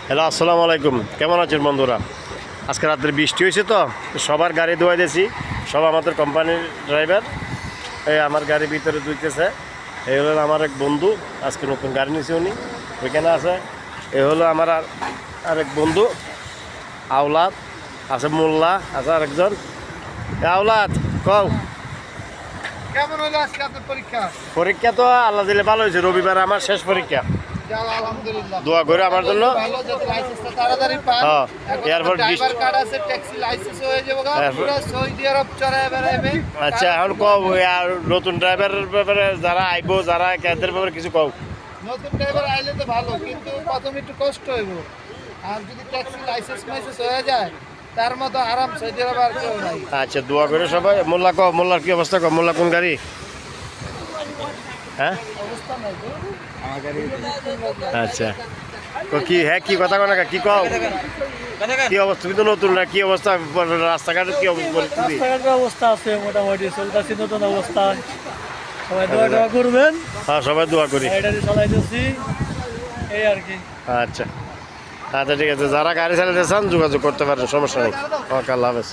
Hello, আসসালামু আলাইকুম। কেমন আছেন বন্ধুরা? আজকে রাত্রে বৃষ্টি হয়েছে তো সবার গাড়ি ধোয়া দিয়েছি। সব আমাদের কোম্পানির ড্রাইভার এই আমার গাড়ির ভিতরে ধুইতেছে। এই হলো আমার এক বন্ধু, আজকে নতুন গাড়ি নিয়েছে, উনি ওইখানে আছে। এই হলো আমার আরেক বন্ধু আওলাদ আছে, মোল্লা আছে আরেকজন। আওলাদ কও, কেমন হলো আজকে আপনার পরীক্ষা? পরীক্ষা তো আল্লাহ দিলে ভালো হয়েছে। রবিবার আমার শেষ পরীক্ষা। যাও, আলহামদুলিল্লাহ। দোয়া করে আমার জন্য। ভালো, যাতে লাইসেন্সটা তাড়াতাড়ি পান। হ্যাঁ, এখন এয়ারপোর্ট ড্রাইভার কার্ড আছে, ট্যাক্সি লাইসেন্স হয়ে যাবে গা, এয়ারপোর্ট- পুরো সৌদি আরব চড়ায় বেড়াইবে। আচ্ছা, এখন কও আর নতুন ড্রাইভারের ব্যাপারে যারা আইবো, যারা ক্যাদের ব্যাপারে কিছু কও। নতুন ড্রাইভার আইলে তো ভালো, কিন্তু প্রথমে একটু কষ্ট হইব। আর যদি ট্যাক্সি লাইসেন্স মাইসেন্স হয়ে যায়, তার মতো আরাম সৌদি আরব আর কেউ নাই। আচ্ছা, দোয়া করে সবাই। মোল্লা কও, মোল্লার কি অবস্থা কও। মোল্লা কোন গাড়ি? হ্যাঁ, অবস্থা নাই তো। আচ্ছা। কি হ্যাঁ, কি কথা কও না, কি কও, কি অবস্থা? কিন্তু নতুন না, কি অবস্থা রাস্তাঘাটের, কি অবস্থা পরিস্থিতি? রাস্তাঘাটের অবস্থা আছে মোটামুটি চলতেছি নতুন অবস্থা। সবাই দোয়া করবেন। হ্যাঁ, সবাই দোয়া করি। গাড়ি চালাইতেছি এই আর কি। আচ্ছা আচ্ছা, ঠিক আছে। যারা গাড়ি চালাতে চান যোগাযোগ করতে পারেন, সমস্যা নেই। ওকে, আল্লাহ হাফেজ।